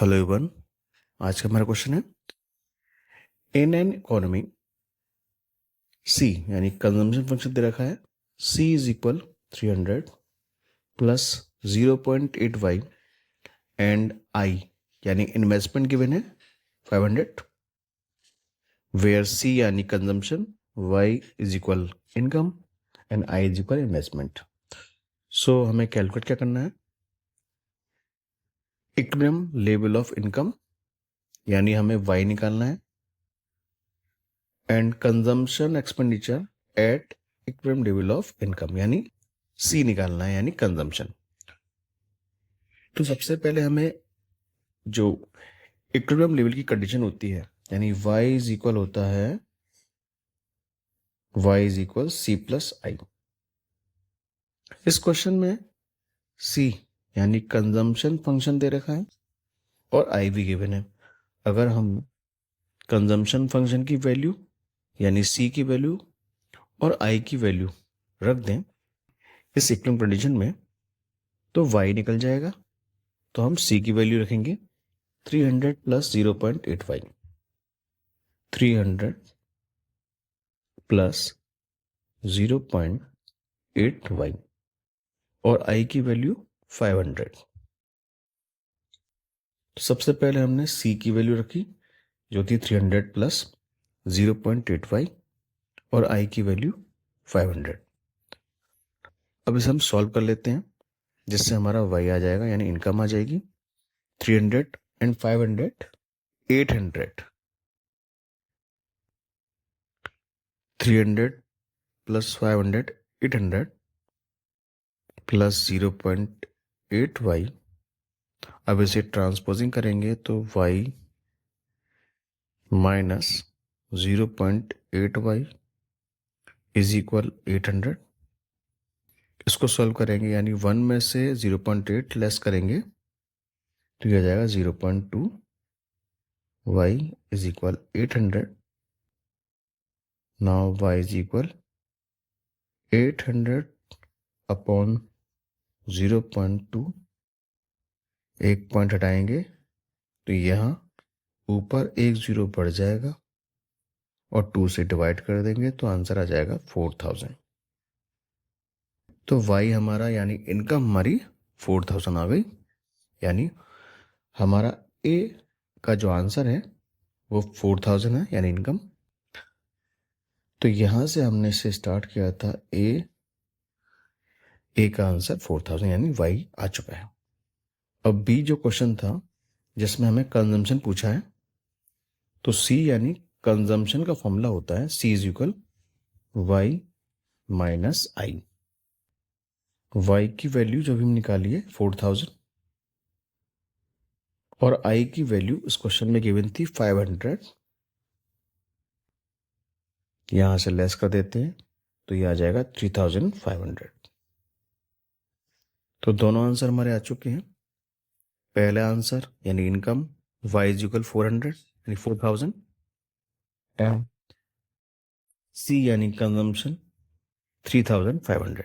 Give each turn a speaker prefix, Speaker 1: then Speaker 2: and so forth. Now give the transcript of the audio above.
Speaker 1: Hello everyone, आज का हमारा क्वेश्चन है इन एन इकोनॉमी सी यानी कंजम्पशन फंक्शन दे रखा है C is equal 300 plus 0.8y and I यानी इन्वेस्टमेंट गिवन है 500 वेयर सी यानी consumption Y is equal income and I is equal investment. So हमें कैलकुलेट क्या करना है, इक्विलिब्रियम लेवल ऑफ इनकम यानी हमें वाई निकालना है and consumption expenditure at equilibrium level of income यानी सी निकालना है यानी कंजम्पशन। तो सबसे पहले हमें जो इक्विलिब्रियम लेवल की कंडीशन होती है यानी y इज इक्वल होता है y is equal C plus I. इस क्वेश्चन में c यानी कंजम्पशन फंक्शन दे रखा है और i भी गिवन है। अगर हम कंजम्पशन फंक्शन की वैल्यू यानी c की वैल्यू और i की वैल्यू रख दें इस इक्विलिब्रियम कंडीशन में तो y निकल जाएगा। तो हम c की वैल्यू रखेंगे 300 प्लस 0.8y, 300 प्लस 0.8y और i की वैल्यू 500। तो सबसे पहले हमने c की वैल्यू रखी जो थी 300 प्लस 0.8y और i की वैल्यू 500। अब इसे हम सॉल्व कर लेते हैं जिससे हमारा y आ जाएगा यानी इनकम आ जाएगी 300 एंड 500 800, 300 प्लस 500 800 प्लस 0.8y। अब इसे ट्रांसपोजिंग करेंगे तो y minus 0.8y is equal 800। इसको सॉल्व करेंगे यानी 1 में से 0.8 लेस करेंगे तो यह आ जाएगा 0.2 y is equal 800। Now y is equal 800 upon 0.2, एक पॉइंट हटाएंगे तो यहाँ ऊपर एक जीरो बढ़ जाएगा और 2 से डिवाइड कर देंगे तो आंसर आ जाएगा 4000। तो y हमारा यानी इनकम हमारी 4000 आ गई यानी हमारा a का जो आंसर है वो 4000 है यानी इनकम। तो यहां से हमने इसे स्टार्ट किया था a का आंसर 4000 यानी y आ चुका है। अब b जो क्वेश्चन था जिसमें हमें कंजम्पशन पूछा है तो c यानी कंजम्पशन का फॉर्मूला होता है c is equal y minus I. y की वैल्यू जो भी हम निकाली है 4000 और i की वैल्यू इस क्वेश्चन में गिवन थी 500। यहां से लेस कर देते हैं तो ये आ जाएगा 3500। तो दोनों आंसर हमारे आ चुके हैं। पहला आंसर यानी इनकम y इज इक्वल 400 यानी 4000 एंड c यानी कंजम्पशन 3500।